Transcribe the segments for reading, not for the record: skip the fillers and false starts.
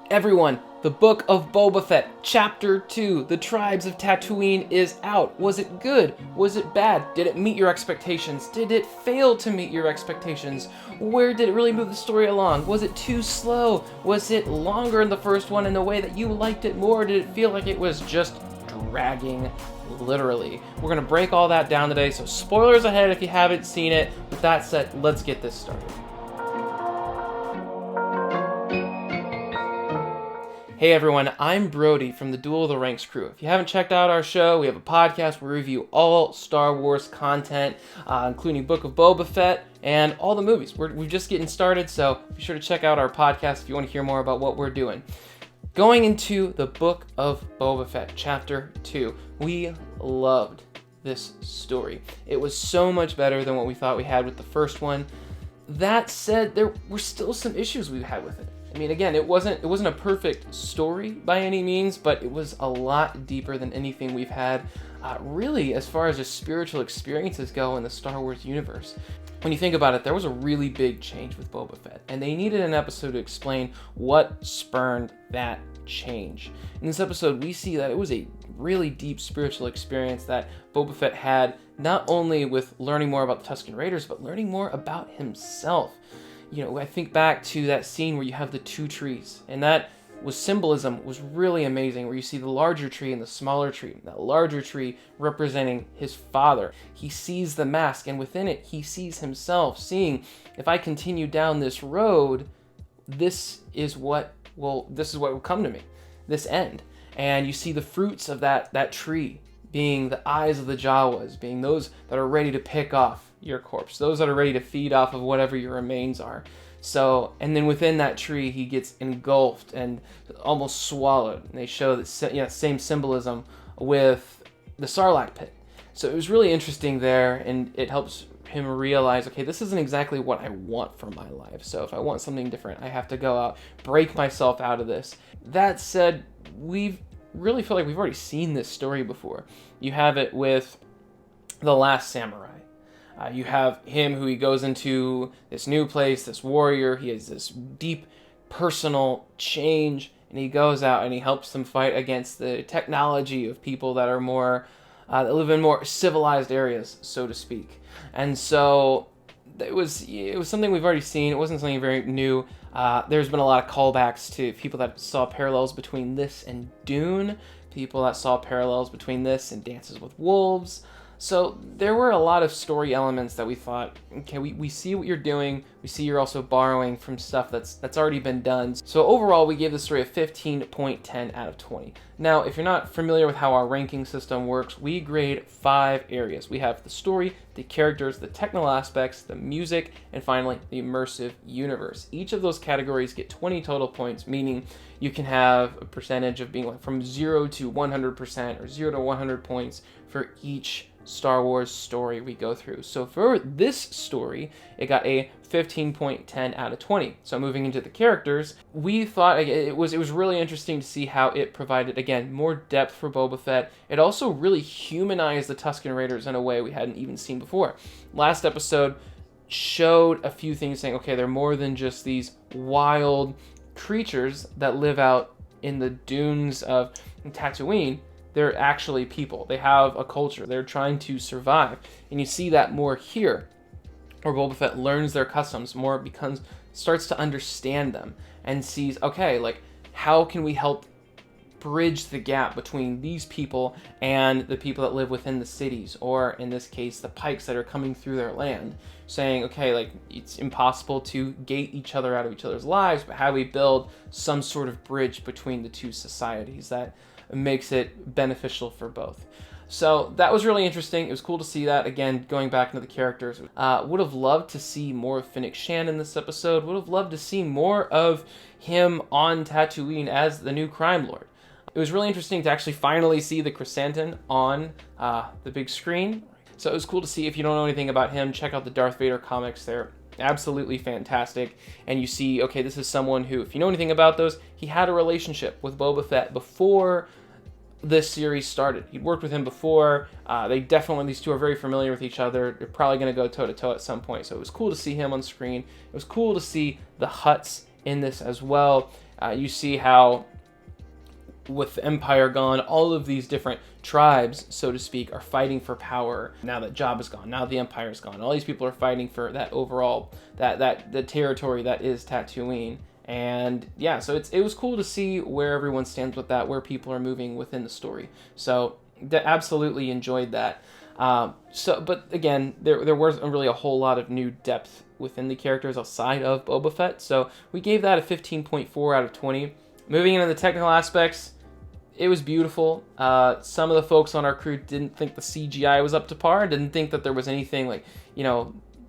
Everyone, the Book of Boba Fett, Chapter 2, The Tribes of Tatooine is out. Was it good? Was it bad? Did it meet your expectations? Did it fail to meet your expectations? Where did it really move the story along? Was it too slow? Was it longer in the first one in a way that you liked it more? Did it feel like it was just dragging, literally? We're going to break all that down today, so spoilers ahead if you haven't seen it. With that said, let's get this started. Hey everyone, I'm Brody from the Duel of the Ranks crew. If you haven't checked out our show, we have a podcast where we review all Star Wars content, including Book of Boba Fett and all the movies. We're just getting started, so be sure to check out our podcast if you want to hear more about what we're doing. Going into the Book of Boba Fett, Chapter 2, we loved this story. It was so much better than what we thought we had with the first one. That said, there were still some issues we had with it. I mean, again, it wasn't a perfect story by any means, but it was a lot deeper than anything we've had, really, as far as just spiritual experiences go in the Star Wars universe. When you think about it, there was a really big change with Boba Fett, and they needed an episode to explain what spurned that change. In this episode, we see that it was a really deep spiritual experience that Boba Fett had, not only with learning more about the Tusken Raiders, but learning more about himself. You know, I think back to that scene where you have the two trees, and that symbolism was really amazing, where you see the larger tree and the smaller tree. That larger tree representing his father. He sees the mask, and within it, he sees himself, seeing, if I continue down this road, this is what will come to me, this end. And you see the fruits of that tree being the eyes of the Jawas, being those that are ready to pick off your corpse, those that are ready to feed off of whatever your remains are. So, and then within that tree, he gets engulfed and almost swallowed. And they show that same symbolism with the Sarlacc pit. So it was really interesting there, and it helps him realize, okay, this isn't exactly what I want for my life. So if I want something different, I have to go out, break myself out of this. That said, we really feel like we've already seen this story before. You have it with The Last Samurai. You have him who he goes into this new place, this warrior. He has this deep personal change, and he goes out and he helps them fight against the technology of people that are more, that live in more civilized areas, so to speak. And so it was something we've already seen. It wasn't something very new. There's been a lot of callbacks to people that saw parallels between this and Dune, people that saw parallels between this and Dances with Wolves. So there were a lot of story elements that we thought, okay, we see what you're doing. We see you're also borrowing from stuff that's already been done. So overall, we gave the story a 15.10 out of 20. Now, if you're not familiar with how our ranking system works, we grade 5 areas. We have the story, the characters, the technical aspects, the music, and finally, the immersive universe. Each of those categories get 20 total points, meaning you can have a percentage of being like from 0 to 100% or 0 to 100 points for each Star Wars story we go through. So for this story, it got a 15.10 out of 20. So moving into the characters, we thought it was really interesting to see how it provided, again, more depth for Boba Fett. It also really humanized the Tusken Raiders in a way we hadn't even seen before. Last episode showed a few things saying, okay, they're more than just these wild creatures that live out in the dunes of Tatooine. They're actually people. They have a culture. They're trying to survive. And you see that more here, where Boba Fett learns their customs more, starts to understand them, and sees, okay, like, how can we help bridge the gap between these people and the people that live within the cities, or in this case, the Pikes that are coming through their land, saying, okay, like, it's impossible to gate each other out of each other's lives, but how do we build some sort of bridge between the two societies that makes it beneficial for both. So that was really interesting. It was cool to see that. Again, going back into the characters. Would have loved to see more of Fennec Shand in this episode. Would have loved to see more of him on Tatooine as the new crime lord. It was really interesting to actually finally see the Chrysanthemum on the big screen. So it was cool to see. If you don't know anything about him, check out the Darth Vader comics. They're absolutely fantastic. And you see, okay, this is someone who, if you know anything about those, he had a relationship with Boba Fett before this series started. He'd worked with him before. These two are very familiar with each other. They're probably going to go toe-to-toe at some point. So it was cool to see him on screen. It was cool to see the Hutts in this as well. You see how with the Empire gone, all of these different tribes, so to speak, are fighting for power now that Jabba's gone, now the Empire's gone. All these people are fighting for that overall, the territory that is Tatooine. And yeah, so it was cool to see where everyone stands with that, where people are moving within the story. So absolutely enjoyed that. But again, there wasn't really a whole lot of new depth within the characters outside of Boba Fett. So we gave that a 15.4 out of 20. Moving into the technical aspects, it was beautiful. Some of the folks on our crew didn't think the CGI was up to par, didn't think that there was anything like,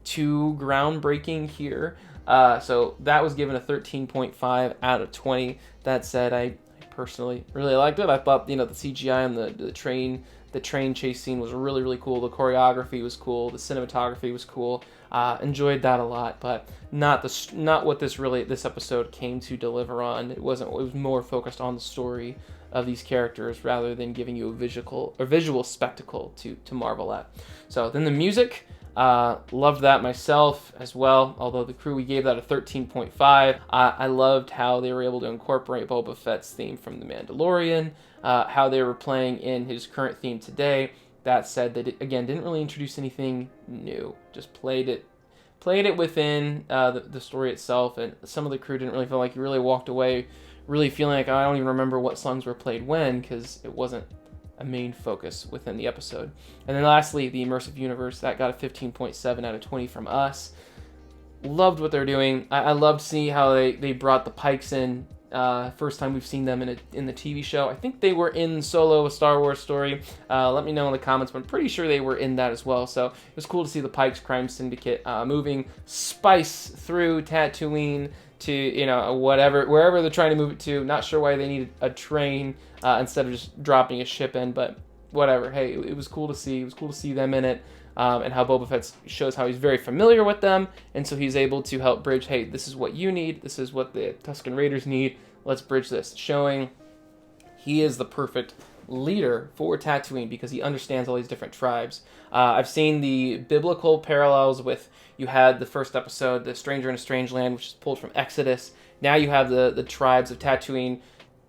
too groundbreaking here. So that was given a 13.5 out of 20. That said, I personally really liked it. I thought, the CGI on the train chase scene was really, really cool. The choreography was cool. The cinematography was cool. Enjoyed that a lot, but not what this episode came to deliver on. It was more focused on the story of these characters rather than giving you a visual spectacle to marvel at. So then the music, loved that myself as well, although the crew, we gave that a 13.5. I loved how they were able to incorporate Boba Fett's theme from The Mandalorian, how they were playing in his current theme today. That said, they didn't really introduce anything new, just played it within the story itself, and some of the crew didn't really feel like you really walked away really feeling like, I don't even remember what songs were played when, because it wasn't a main focus within the episode. And then lastly, the Immersive Universe, that got a 15.7 out of 20 from us. Loved what they're doing. I loved seeing how they brought the Pikes in. First time we've seen them in the TV show. I think they were in Solo, a Star Wars story. Let me know in the comments, but I'm pretty sure they were in that as well. So it was cool to see the Pikes Crime Syndicate moving spice through Tatooine to wherever they're trying to move it to. Not sure why they needed a train instead of just dropping a ship in, but whatever. Hey, it was cool to see. It was cool to see them in it. And how Boba Fett shows how he's very familiar with them, and so he's able to help bridge, hey, this is what you need, this is what the Tusken Raiders need, let's bridge this, showing he is the perfect leader for Tatooine because he understands all these different tribes. I've seen the biblical parallels with, you had the first episode, The Stranger in a Strange Land, which is pulled from Exodus. Now you have the tribes of Tatooine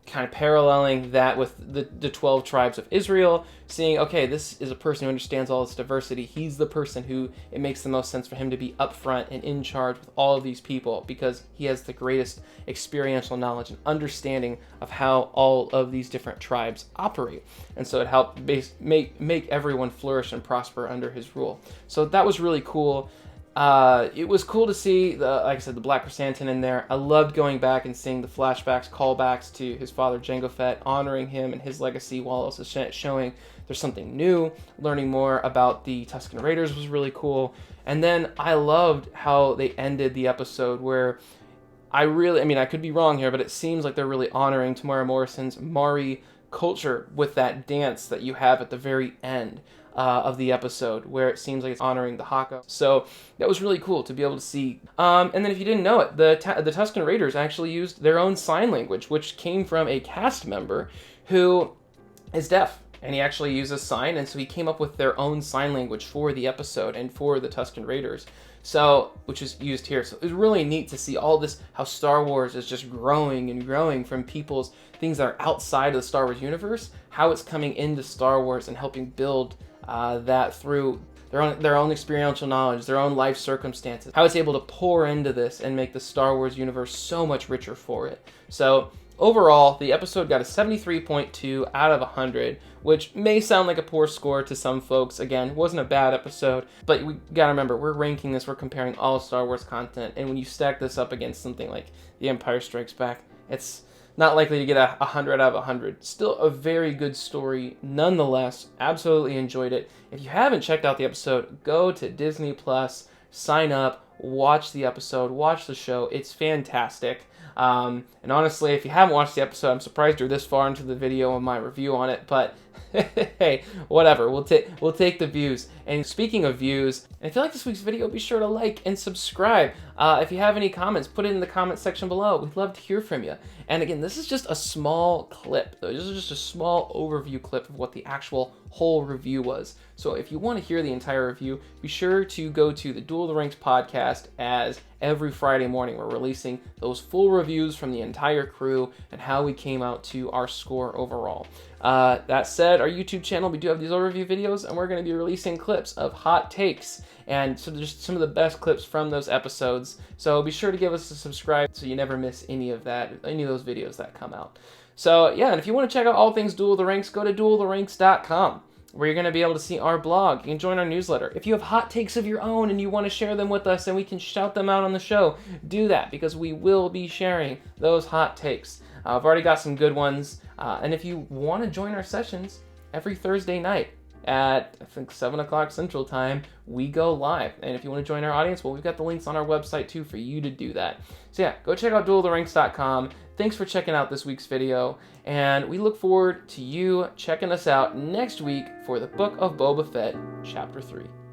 kind of paralleling that with the 12 tribes of Israel, seeing, okay, this is a person who understands all this diversity. He's the person who it makes the most sense for him to be upfront and in charge with all of these people because he has the greatest experiential knowledge and understanding of how all of these different tribes operate. And so it helped make everyone flourish and prosper under his rule. So that was really cool. It was cool to see, like I said, the Black Chrysanthemum in there. I loved going back and seeing the flashbacks, callbacks to his father, Jango Fett, honoring him and his legacy while also showing there's something new. Learning more about the Tusken Raiders was really cool. And then I loved how they ended the episode where I could be wrong here, but it seems like they're really honoring Tamara Morrison's Mari culture with that dance that you have at the very end of the episode, where it seems like it's honoring the Haka. So that was really cool to be able to see. And then if you didn't know it, the Tusken Raiders actually used their own sign language, which came from a cast member who is deaf, and he actually uses sign, and so he came up with their own sign language for the episode and for the Tusken Raiders. So, which is used here. So it was really neat to see all this, how Star Wars is just growing and growing from people's things that are outside of the Star Wars universe, how it's coming into Star Wars and helping build that through their own experiential knowledge, their own life circumstances, how it's able to pour into this and make the Star Wars universe so much richer for it. So overall, the episode got a 73.2 out of 100, which may sound like a poor score to some folks. Again, it wasn't a bad episode, but we gotta remember, we're ranking this, we're comparing all Star Wars content, and when you stack this up against something like The Empire Strikes Back, it's not likely to get a 100 out of 100. Still a very good story nonetheless. Absolutely enjoyed it. If you haven't checked out the episode, go to Disney Plus, sign up, watch the episode, watch the show. It's fantastic. And honestly, if you haven't watched the episode, I'm surprised you're this far into the video and my review on it, but hey, whatever, we'll take the views. And speaking of views, and if you like this week's video, be sure to like and subscribe. If you have any comments, put it in the comment section below. We'd love to hear from you. And again, this is just a small clip. This is just a small overview clip of what the actual whole review was. So if you want to hear the entire review, be sure to go to the Duel of the Ranks podcast as every Friday morning. We're releasing those full reviews from the entire crew and how we came out to our score overall. That said, our YouTube channel, we do have these overview videos, and we're going to be releasing clips of hot takes and so just some of the best clips from those episodes. So be sure to give us a subscribe so you never miss any of those videos that come out. So yeah, and if you want to check out all things Duel of the Ranks, go to dueltheranks.com, where you're going to be able to see our blog. You can join our newsletter. If you have hot takes of your own and you want to share them with us and we can shout them out on the show, do that, because we will be sharing those hot takes. I've already got some good ones. And if you want to join our sessions every Thursday night at, I think, 7 o'clock Central Time, we go live. And if you want to join our audience, well, we've got the links on our website too for you to do that. So yeah, go check out dueltheranks.com. Thanks for checking out this week's video, and we look forward to you checking us out next week for the Book of Boba Fett, Chapter 3.